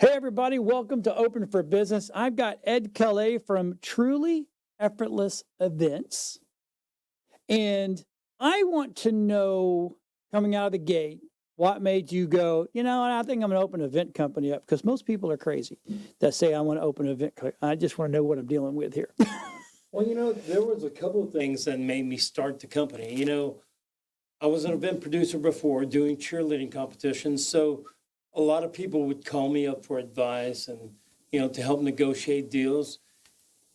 Hey, everybody, welcome to Open for Business. I've got Ed Calais from Truly Effortless Events. And I want to know, coming out of the gate, what made you go, I think I'm going to open an event company up, because most people are crazy that say, I want to open an event company. I just want to know what I'm dealing with here. Well, there was a couple of things that made me start the company. I was an event producer before doing cheerleading competitions. So a lot of people would call me up for advice and, to help negotiate deals.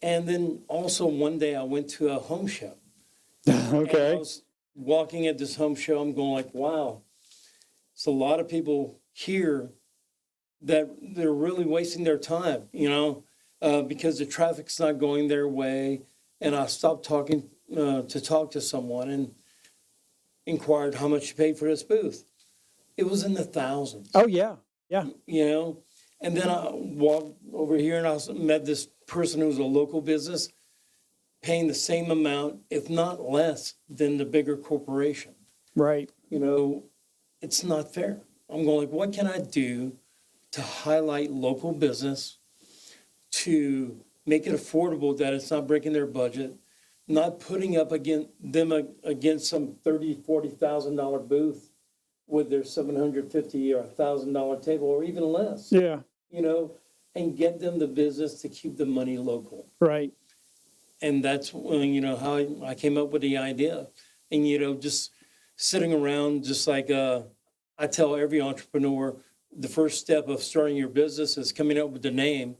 And then also one day I went to a home show. And I Okay. was walking at this home show. I'm going like, wow, it's a lot of people here that they're really wasting their time, because the traffic's not going their way. And I stopped talking to talk to someone and inquired how much you paid for this booth. It was in the thousands. Oh, yeah. Yeah. And then I walked over here and I met this person who was a local business paying the same amount, if not less, than the bigger corporation. Right. It's not fair. I'm going like, what can I do to highlight local business, to make it affordable, that it's not breaking their budget, not putting up against some $30,000, $40,000 booth with their $750 or $1,000 table, or even less. Yeah. And get them the business to keep the money local. Right. And that's when, how I came up with the idea. And, just sitting around, just like I tell every entrepreneur, the first step of starting your business is coming up with the name,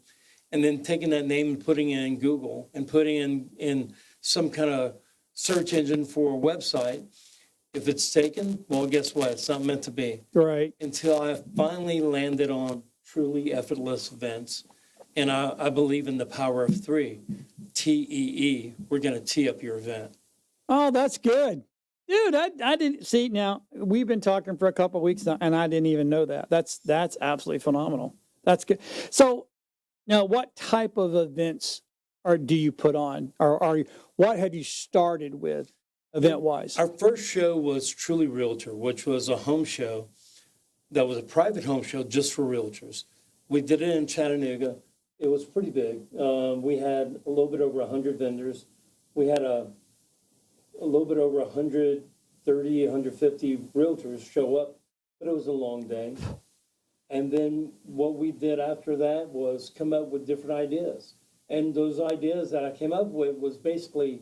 and then taking that name and putting it in Google and putting in some kind of search engine for a website. If it's taken, well, guess what? It's not meant to be. Right. Until I finally landed on Truly Effortless Events. And I believe in the power of three. TEE. We're going to tee up your event. Oh, that's good. Dude, I didn't see. Now, we've been talking for a couple of weeks now, and I didn't even know that. That's absolutely phenomenal. That's good. So now, what type of events do you put on? Or what have you started with event-wise? Our first show was Truly Realtor, which was a home show that was a private home show just for realtors. We did it in Chattanooga. It was pretty big. We had a little bit over 100 vendors. We had a little bit over 130, 150 realtors show up, but it was a long day. And then what we did after that was come up with different ideas. And those ideas that I came up with was basically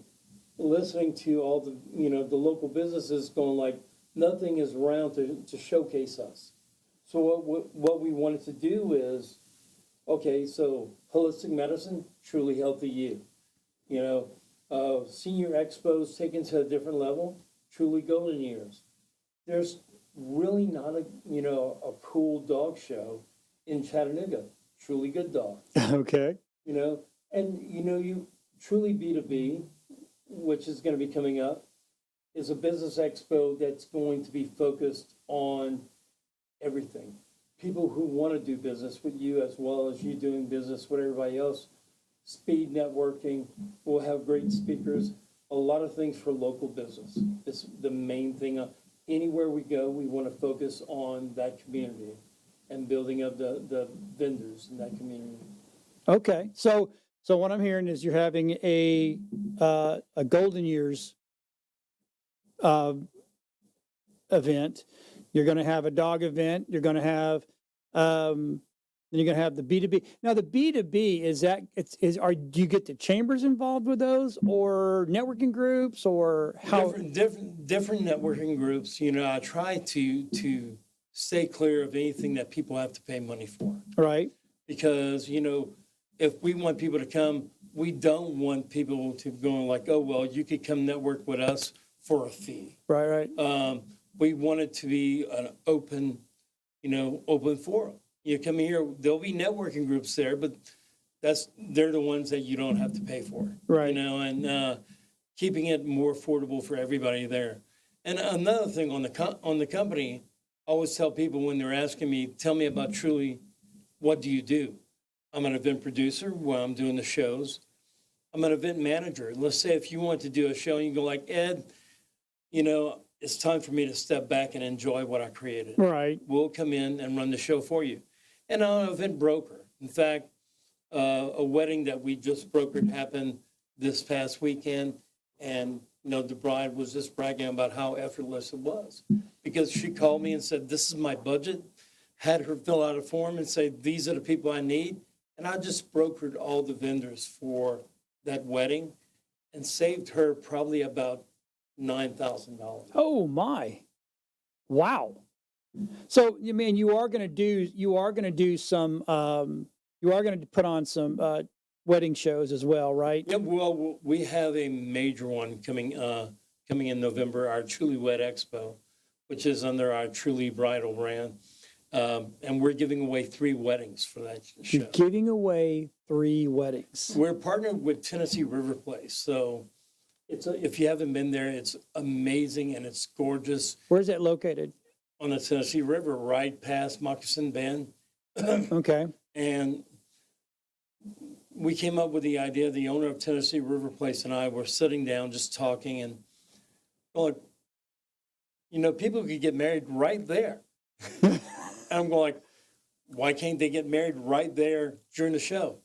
listening to all the, the local businesses going like, nothing is around to showcase us. So what we wanted to do is, okay, so holistic medicine, truly healthy you. Senior expos taken to a different level, truly golden years. There's really not a cool dog show in Chattanooga, truly good dog. Okay. You truly B2B, which is going to be coming up, is a business expo that's going to be focused on everything. People who want to do business with you as well as you doing business with everybody else. Speed networking. We'll have great speakers. A lot of things for local business. It's the main thing. Anywhere we go, we want to focus on that community and building up the vendors in that community. Okay. So what I'm hearing is you're having a Golden Years event. You're going to have a dog event. You're going to have then you're going to have the B2B. Now the B2B do you get the chambers involved with those, or networking groups, or how? Different networking groups. I try to stay clear of anything that people have to pay money for. Right. Because if we want people to come, we don't want people to go like, oh well, you could come network with us for a fee. Right. We want it to be an open forum. You come here, there'll be networking groups there, but they're the ones that you don't have to pay for. Right. And keeping it more affordable for everybody there. And another thing on the company, I always tell people when they're asking me, tell me about Truly, what do you do? I'm an event producer where I'm doing the shows. I'm an event manager. Let's say if you want to do a show and you go like, Ed, it's time for me to step back and enjoy what I created. Right. We'll come in and run the show for you. and I'm an event broker. In fact, a wedding that we just brokered happened this past weekend, and the bride was just bragging about how effortless it was because she called me and said, "This is my budget." Had her fill out a form and say, "These are the people I need," and I just brokered all the vendors for that wedding, and saved her probably about $9,000. Oh my. Wow. So you mean you are going to do some you are going to put on some wedding shows as well, right? Yeah, well, we have a major one coming in November, our Truly Wed Expo, which is under our Truly Bridal brand. And we're giving away 3 weddings for that show. You're giving away 3 weddings. We're partnered with Tennessee River Place. So if you haven't been there, it's amazing and it's gorgeous. Where's that located? On the Tennessee River, right past Moccasin Bend. Okay. And we came up with the idea, the owner of Tennessee River Place and I were sitting down just talking and going, people could get married right there. And I'm going like, why can't they get married right there during the show?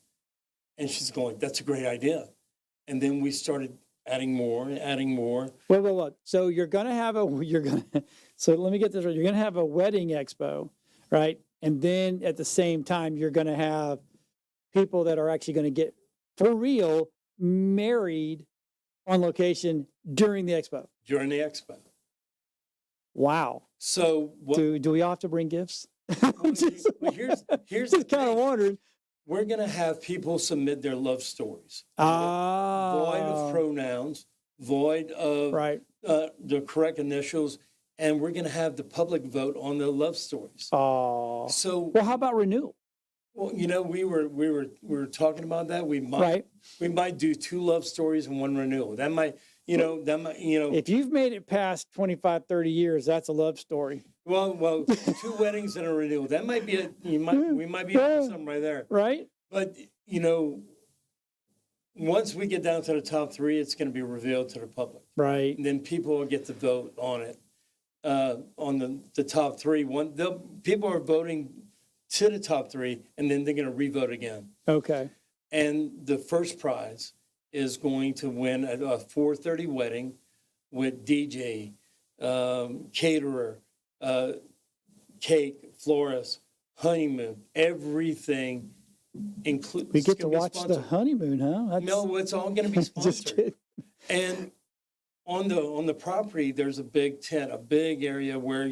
And she's going, that's a great idea. And then we started adding more and adding more. Well. So so let me get this right. You're going to have a wedding expo, right? And then at the same time, you're going to have people that are actually going to get, for real, married on location during the expo. During the expo. Wow. So do we all have to bring gifts? Here's just kind of wondering. We're going to have people submit their love stories. Ah. Void of pronouns, void of right. The correct initials, and we're going to have the public vote on the love stories. Oh. So, well, how about renewal? Well, we were talking about that. We might do 2 love stories and 1 renewal. That might. If you've made it past 25, 30 years, that's a love story. Well, 2 weddings and a renewal. That might be we might be doing something right there. Right. But, once we get down to the top 3, it's going to be revealed to the public. Right. And then people will get to vote on it, on the top 3. People are voting to the top 3, and then they're going to re-vote again. Okay. And the first prize is going to win a 4:30 wedding with DJ, caterer, cake, florist, honeymoon, everything. We get to watch the honeymoon, huh? No, it's all going to be sponsored. Just kidding. And on the property, there's a big tent, a big area where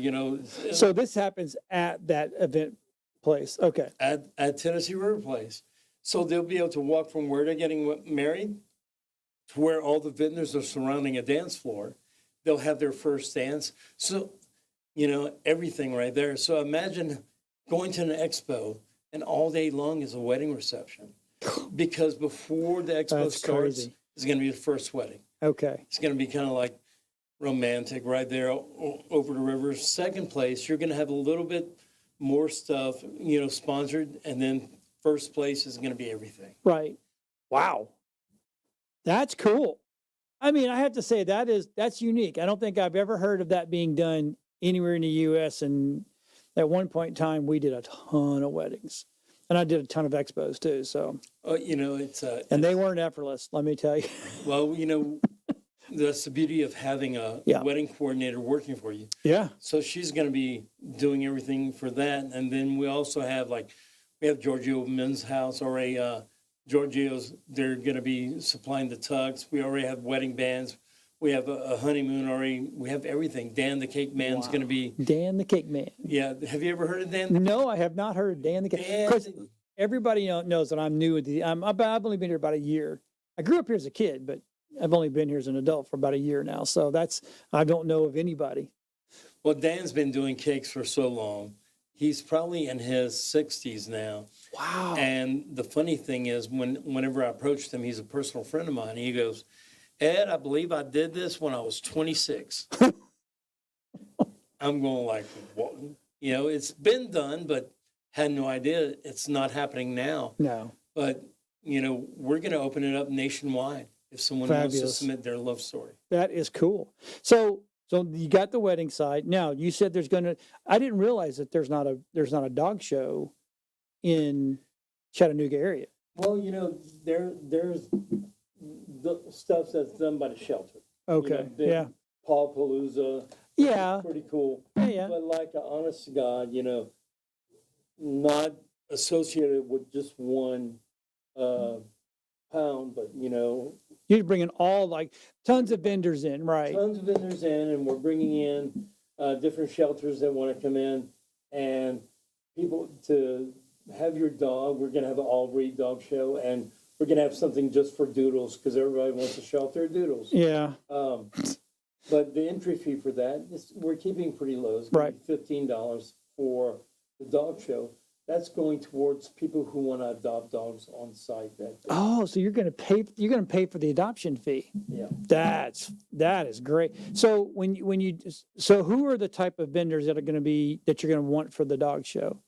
So this happens at that event place. Okay. At Tennessee River Place, so they'll be able to walk from where they're getting married to where all the vendors are surrounding a dance floor. They'll have their first dance. So, everything right there. So imagine going to an expo and all day long is a wedding reception. Because before the expo starts, it's going to be the first wedding. Okay. It's going to be kind of like romantic right there over the river. Second place, you're going to have a little bit more stuff, sponsored. And then first place is going to be everything. Right. Wow. That's cool. I mean, I have to say that's unique. I don't think I've ever heard of that being done anywhere in the U.S. And at one point in time, we did a ton of weddings, and I did a ton of expos too. So, and they weren't effortless, let me tell you. Well, that's the beauty of having a wedding coordinator working for you. Yeah. So she's going to be doing everything for that, and then we also have we have Giorgio Men's House already. Giorgio's, they're going to be supplying the tux. We already have wedding bands. We have a honeymoon already. We have everything. Dan the Cake Man's going to be. Dan the Cake Man. Yeah. Have you ever heard of Dan? No, I have not heard of Dan the Cake. Because everybody knows that I'm new. I've only been here about a year. I grew up here as a kid, but I've only been here as an adult for about a year now. So I don't know of anybody. Well, Dan's been doing cakes for so long. He's probably in his 60s now. Wow. And the funny thing is, whenever I approached him, he's a personal friend of mine. He goes, "Ed, I believe I did this when I was 26. I'm going like, what? It's been done, but had no idea it's not happening now. No. But, we're going to open it up nationwide if someone wants to submit their love story. That is cool. So you got the wedding side. Now you said I didn't realize that there's not a dog show in Chattanooga area. Well, there's the stuff that's done by the shelter. Okay. Big Yeah. Palooza. Yeah. Pretty cool. Yeah. But like, honest to God, not associated with just one pound, but You're bringing all like tons of vendors in, right? tons of vendors in, and we're bringing in different shelters that want to come in, and people to have your dog. We're going to have an all-breed dog show, and we're going to have something just for doodles because everybody wants to shelter doodles. Yeah. But the entry fee for that we're keeping pretty low. It's going to be $15 for the dog show. That's going towards people who want to adopt dogs on site. Oh, so you're going to pay. You're going to pay for the adoption fee. Yeah. That is great. So so who are the type of vendors that you're going to want for the dog show?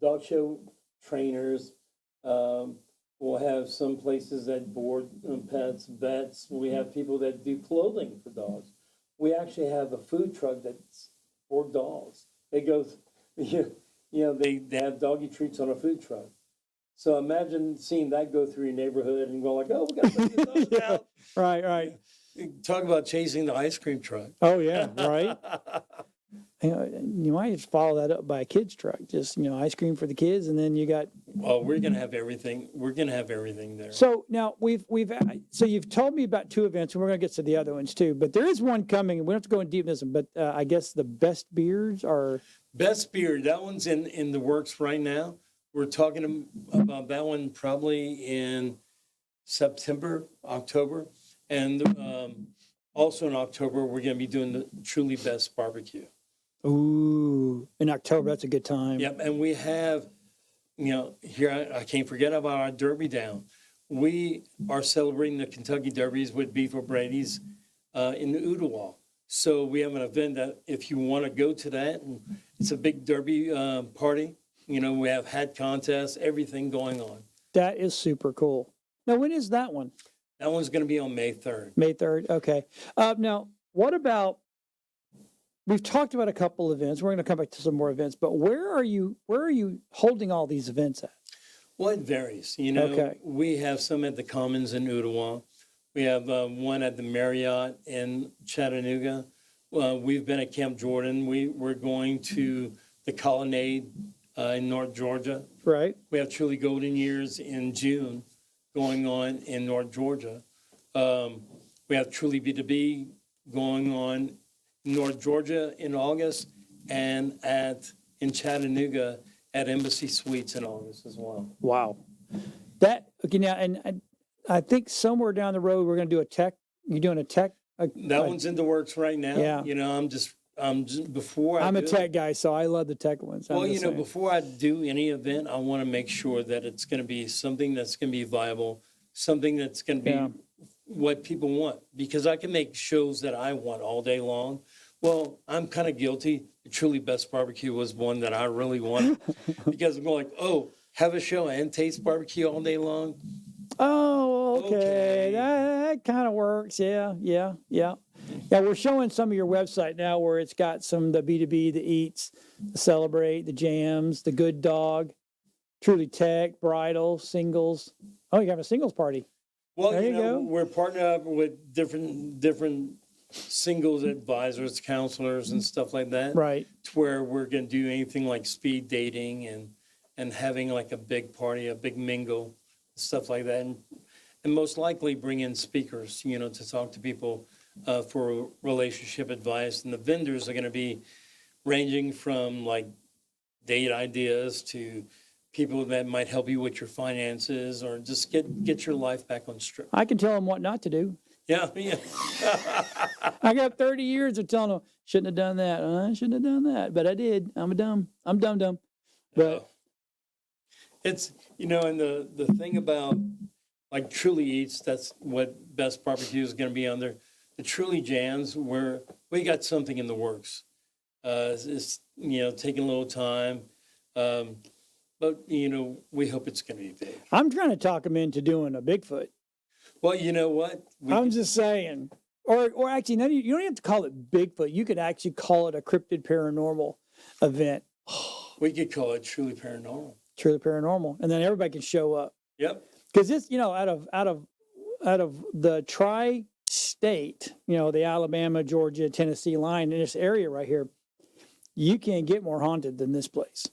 Dog show trainers. We'll have some places that board pets, vets. We have people that do clothing for dogs. We actually have a food truck that's for dogs. They go, they have doggy treats on a food truck. So imagine seeing that go through your neighborhood and go like, oh, we got to put the dogs out. Right. Talk about chasing the ice cream truck. Oh yeah, right. You might just follow that up by a kid's truck, just ice cream for the kids, and then you got. Well, we're gonna have everything. We're gonna have everything there. So now so you've told me about 2 events, and we're gonna get to the other ones too. But there is one coming, and we don't have to go in deep in this one. But I guess the best beards are. Best beard. That one's in the works right now. We're talking about that one probably in September, October, and also in October we're gonna be doing the Truly Best Barbecue. Ooh, in October, that's a good time. Yep, and we have, here I can't forget about our Derby down. We are celebrating the Kentucky Derbies with Beef O'Brady's in Ooltewah. So we have an event that if you want to go to that, and it's a big Derby party. We have hat contests, everything going on. That is super cool. Now, when is that one? That one's going to be on May 3rd. May 3rd. Okay. Now, what about? We've talked about a couple events. We're going to come back to some more events, but where are you holding all these events at? Well, it varies. Okay. We have some at the Commons in Ooltewah. We have one at the Marriott in Chattanooga. We've been at Camp Jordan. We're going to the Colonnade in North Georgia. Right. We have Truly Golden Years in June going on in North Georgia. We have Truly B2B going on North Georgia in August, and in Chattanooga at Embassy Suites in August as well. Wow. Okay, now, and I think somewhere down the road we're going to do a tech. You're doing a tech. That one's in the works right now. Yeah. I'm just before I'm a tech guy, so I love the tech ones. Well, before I do any event, I want to make sure that it's going to be something that's going to be viable, something that's going to be what people want, because I can make shows that I want all day long. Well, I'm kind of guilty. The Truly Best Barbecue was one that I really wanted because I'm going like, oh, have a show and taste barbecue all day long. Oh, okay. That kind of works. Yeah. We're showing some of your website now where it's got some the B2B, the Eats, the Celebrate, the Jams, the Good Dog, Truly Tech, Bridal, Singles. Oh, you have a singles party. Well, there you go. We're partnered up with different singles advisors, counselors, and stuff like that. Right. To where we're going to do anything like speed dating and having like a big party, a big mingle, stuff like that. And most likely bring in speakers, to talk to people for relationship advice. And the vendors are going to be ranging from like date ideas to people that might help you with your finances or just get your life back on track. I can tell them what not to do. Yeah. I got 30 years of telling them, shouldn't have done that. I shouldn't have done that, but I did. I'm dumb. But it's, and the thing about like Truly Eats, that's what Best Barbecue is going to be under. The Truly Jams, where we got something in the works. It's taking a little time. But, we hope it's going to be big. I'm trying to talk them into doing a Bigfoot. Well, you know what? I'm just saying. Or actually, no, you don't even have to call it Bigfoot. You could actually call it a cryptid paranormal event. We could call it Truly Paranormal. Truly Paranormal, and then everybody can show up. Yep. Because this, out of the tri-state, the Alabama, Georgia, Tennessee line in this area right here, you can't get more haunted than this place.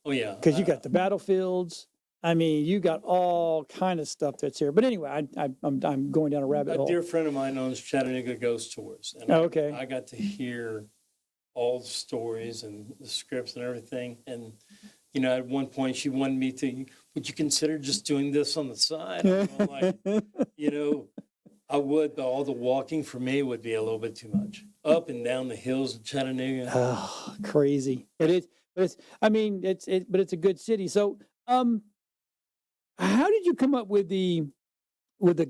Oh yeah. Because you got the battlefields. I mean, you got all kind of stuff that's here. But anyway, I'm going down a rabbit hole. A dear friend of mine owns Chattanooga Ghost Tours, and okay. I got to hear all the stories and the scripts and everything. And at one point she wanted me to, would you consider just doing this on the side? I'm like, I would, but all the walking for me would be a little bit too much. Up and down the hills of Chattanooga. Oh, crazy. It is. But it's a good city. So, how did you come up with the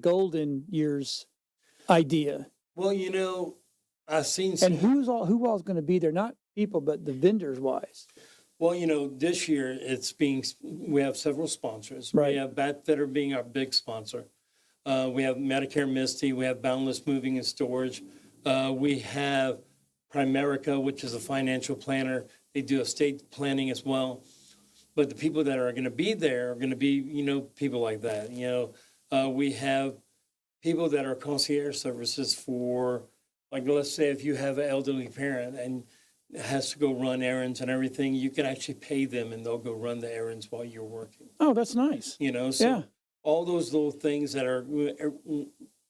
golden years idea? Well, I've seen and who all's going to be there? Not people, but the vendors wise. Well, this year we have several sponsors. Right. We have Batfitter being our big sponsor. We have Medicare Misty. We have Boundless Moving and Storage. We have Primerica, which is a financial planner. They do estate planning as well. But the people that are going to be there are going to be, people like that. We have people that are concierge services for, like, let's say if you have an elderly parent and has to go run errands and everything, you can actually pay them and they'll go run the errands while you're working. Oh, that's nice. So yeah. All those little things that are,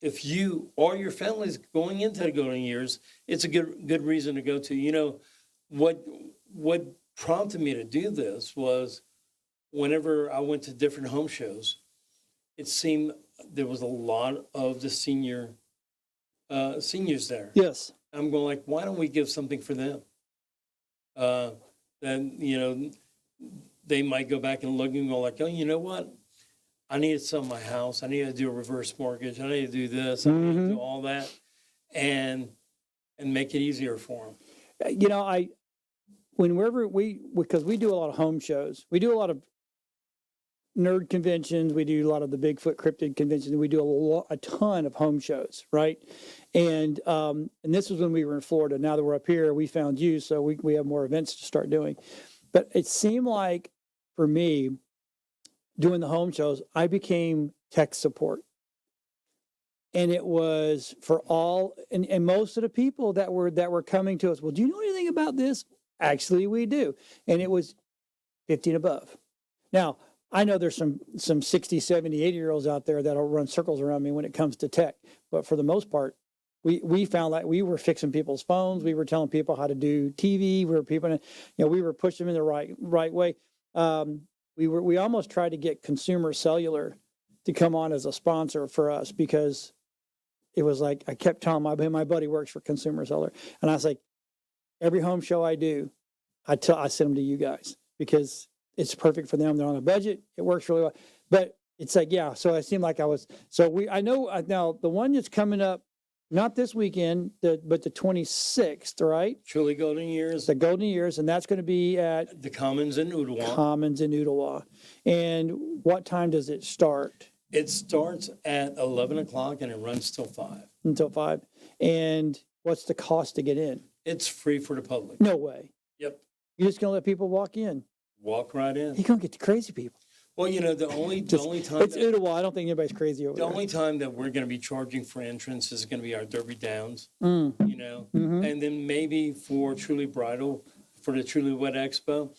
if you or your family's going into the golden years, it's a good reason to go to. What prompted me to do this was whenever I went to different home shows, it seemed there was a lot of the seniors there. Yes. I'm going like, why don't we give something for them? Then, they might go back and look and go like, oh, you know what? I need to sell my house. I need to do a reverse mortgage. I need to do this. I need to do all that and make it easier for them. Because we do a lot of home shows, we do a lot of nerd conventions, we do a lot of the Bigfoot cryptid conventions, we do a ton of home shows, right? And this was when we were in Florida. Now that we're up here, we found you, so we have more events to start doing. But it seemed like, for me, doing the home shows, I became tech support. And it was for all, and most of the people that were coming to us, well, do you know anything about this? Actually, we do. And it was 50 and above. Now, I know there's some 60, 70, 80-year-olds out there that'll run circles around me when it comes to tech. But for the most part, we found that we were fixing people's phones. We were telling people how to do TV. We were pushing them in the right way. We almost tried to get Consumer Cellular to come on as a sponsor for us, because it was like, I kept telling my buddy works for Consumer Cellular, and I was like, every home show I do, I send them to you guys because it's perfect for them. They're on a budget. It works really well. But it's like, yeah. So it seemed like I know now the one that's coming up, not this weekend, but the 26th, right? Truly Golden Years. The Golden Years, and that's going to be at the Commons in Ooltewah. And what time does it start? It starts at 11 o'clock and it runs till 5. Until 5. And what's the cost to get in? It's free for the public. No way. Yep. You're just going to let people walk in? Walk right in. You're going to get the crazy people. Well, the only time it's Ooltewah. I don't think anybody's crazy over there. The only time that we're going to be charging for entrance is going to be our Derby Downs, and then maybe for Truly Bridal, for the Truly Wed Expo,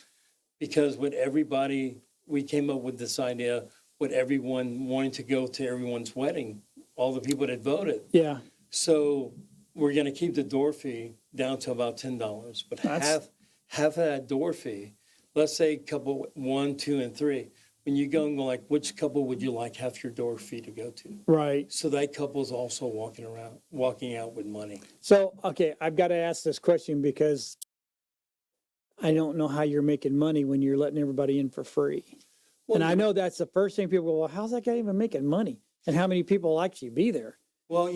because with everybody, we came up with this idea with everyone wanting to go to everyone's wedding, all the people that voted. Yeah. So we're going to keep the door fee down to about $10, but half of that door fee, let's say couple 1, 2, and 3. When you go and go like, which couple would you like half your door fee to go to? Right. So that couple's also walking out with money. So, okay, I've got to ask this question because I don't know how you're making money when you're letting everybody in for free. Well, and I know that's the first thing people go, well, how's that guy even making money? And how many people will actually be there? Well,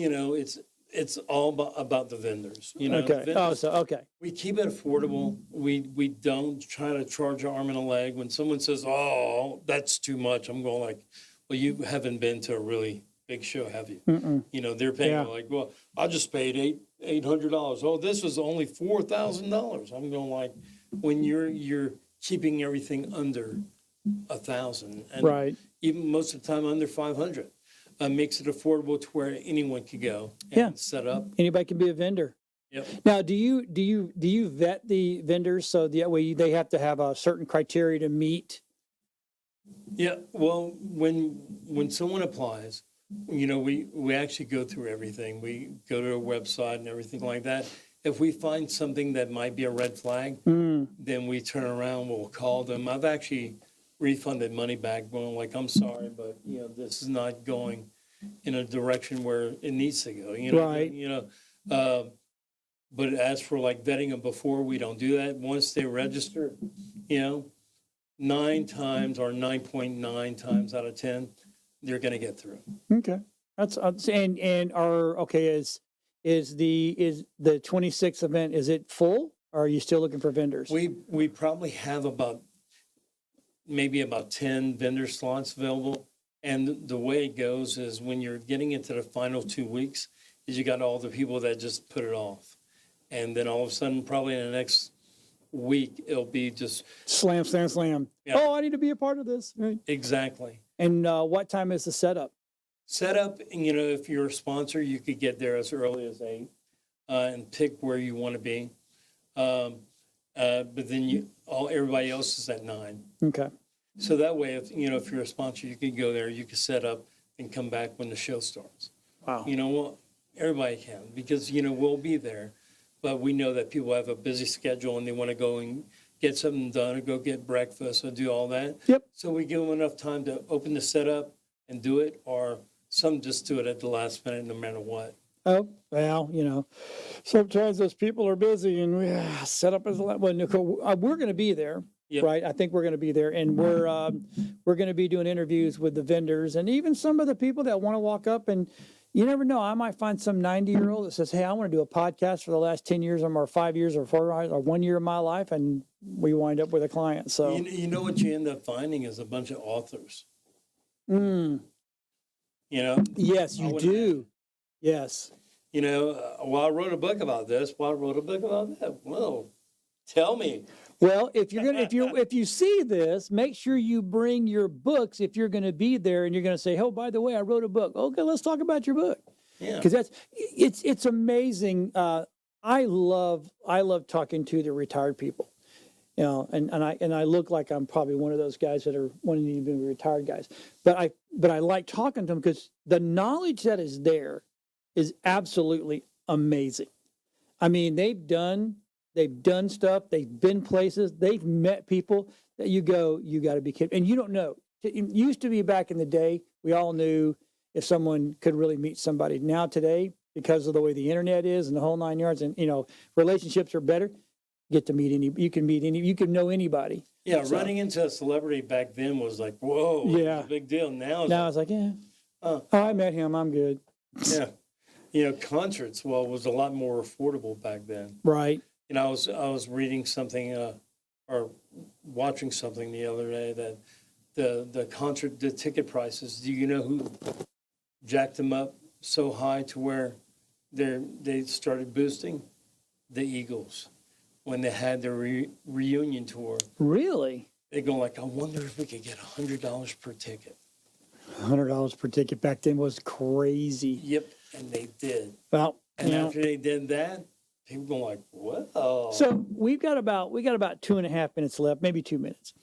it's all about the vendors. Okay. Vendors, okay. We keep it affordable. We don't try to charge an arm and a leg. When someone says, "Oh, that's too much," I'm going like, "Well, you haven't been to a really big show, have you?" Mm-mm. They're paying like, "Well, I just paid $800. Oh, this was only $4,000." I'm going like, when you're keeping everything under 1,000, and Right. even most of the time under 500. Makes it affordable to where anyone can go and Yeah. set up. Anybody can be a vendor. Yep. Now, do you vet the vendors so that way they have to have a certain criteria to meet? Yeah. Well, when someone applies, we actually go through everything. We go to a website and everything like that. If we find something that might be a red flag, then we turn around, we'll call them. I've actually refunded money back, going like, I'm sorry, but this is not going in a direction where it needs to go. Right. But as for like vetting them before, we don't do that. Once they register, 9 times or 9.9 times out of 10, they're going to get through. Okay. That's and are okay. Is the 26th event, is it full, or are you still looking for vendors? We probably have maybe about 10 vendor slots available. And the way it goes is when you're getting into the final 2 weeks, is you got all the people that just put it off. And then all of a sudden, probably in the next week, it'll be just Slam. Yeah. Oh, I need to be a part of this. Right. exactly. And what time is the setup? Set up, and if you're a sponsor, you could get there as early as 8 and pick where you want to be. But then everybody else is at 9. Okay. So that way, if you're a sponsor, you can go there, you can set up and come back when the show starts. Wow. Well, everybody can, because we'll be there, but we know that people have a busy schedule and they want to go and get something done or go get breakfast or do all that. Yep. So we give them enough time to open the setup and do it, or some just do it at the last minute, no matter what. Oh, well, sometimes those people are busy and we set up as a lot. Well, Nicole, we're going to be there, Yep. right? I think we're going to be there, and we're going to be doing interviews with the vendors and even some of the people that want to walk up. And you never know, I might find some 90-year-old that says, "Hey, I want to do a podcast for the last 10 years or more, 5 years or 4 or 1 year of my life," and we wind up with a client. So What you end up finding is a bunch of authors. Yes, you do. Yes. Well, I wrote a book about this. Well, I wrote a book about that. Well, tell me. Well, if you see this, make sure you bring your books if you're going to be there, and you're going to say, "Oh, by the way, I wrote a book." Okay, let's talk about your book. Yeah. Because it's amazing. I love talking to the retired people. And I look like I'm probably one of those guys that are wanting to be retired guys. But I like talking to them because the knowledge that is there is absolutely amazing. I mean, they've done stuff, they've been places, they've met people that you go, you got to be kidding. And you don't know. It used to be back in the day, we all knew if someone could really meet somebody. Now today, because of the way the internet is and the whole 9 yards, and relationships are better. You can know anybody. Yeah, so, running into a celebrity back then was like, whoa, yeah, a big deal. Now it's like, yeah, I met him, I'm good. Yeah, concerts, was a lot more affordable back then. Right. I was reading something or watching something the other day that the ticket prices. Do you know who jacked them up so high to where they started boosting? The Eagles. When they had their reunion tour. Really? They go like, I wonder if we could get $100 per ticket. $100 per ticket back then was crazy. Yep, and they did. Well, and after they did that, people go like, "Whoa!" So we got about 2.5 minutes left, maybe 2 minutes.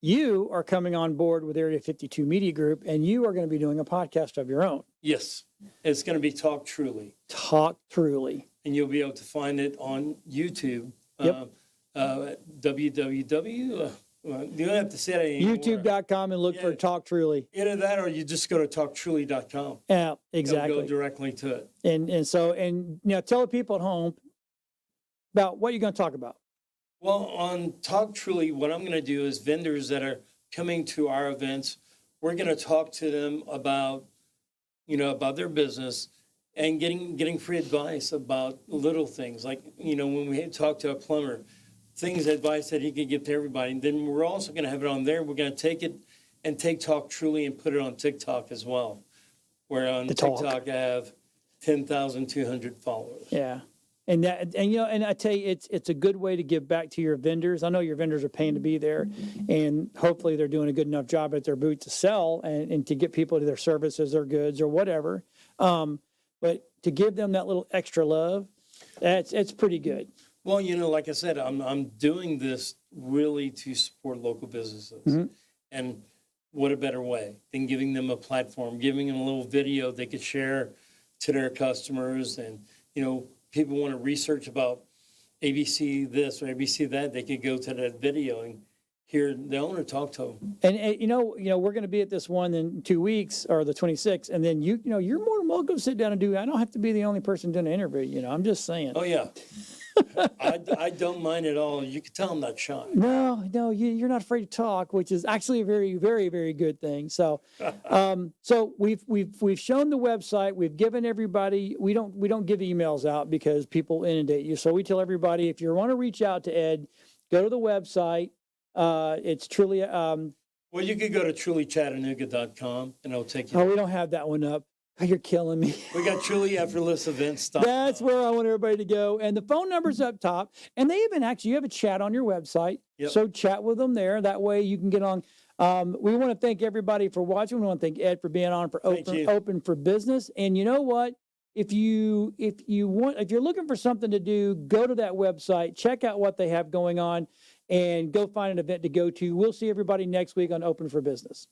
You are coming on board with Area 52 Media Group, and you are going to be doing a podcast of your own. Yes, it's going to be Talk Truly. Talk Truly. And you'll be able to find it on YouTube. Yep. www. You don't have to say that anymore. YouTube.com and look for Talk Truly. Either that or you just go to talktruly.com. Yeah, exactly. It'll go directly to it. And so tell the people at home about what you're going to talk about. Well, on Talk Truly, what I'm going to do is vendors that are coming to our events, we're going to talk to them about their business and getting free advice about little things. Like, when we talk to a plumber, advice that he could give to everybody. And then we're also going to have it on there. We're going to take it and take Talk Truly and put it on TikTok as well, where on TikTok I have 10,200 followers. Yeah. And and I tell you, it's a good way to give back to your vendors. I know your vendors are paying to be there, and hopefully they're doing a good enough job at their booth to sell and to get people to their services or goods or whatever. But to give them that little extra love, it's pretty good. Well, like I said, I'm doing this really to support local businesses. And what a better way than giving them a platform, giving them a little video they could share to their customers. And, people want to research about ABC this or ABC that, they could go to that video and hear the owner talk to them. And we're going to be at this one in 2 weeks or the 26th, and then you're more than welcome to sit down and do. I don't have to be the only person doing the interview. I'm just saying. Oh yeah, I don't mind at all. You can tell I'm not shy. No, you're not afraid to talk, which is actually a very, very, very good thing. So, so we've shown the website. We've given everybody. We don't give emails out because people inundate you. So we tell everybody, if you want to reach out to Ed, go to the website. It's truly. Well, you could go to trulychattanooga.com and it'll take you. Oh, we don't have that one up. Oh, you're killing me. We got Truly Effortless Events stuff. That's where I want everybody to go. And the phone number's up top. And they even you have a chat on your website. Yep. So chat with them there. That way you can get on. We want to thank everybody for watching. We want to thank Ed for being on for Open for Business. And you know what? If you're looking for something to do, go to that website, check out what they have going on, and go find an event to go to. We'll see everybody next week on Open for Business.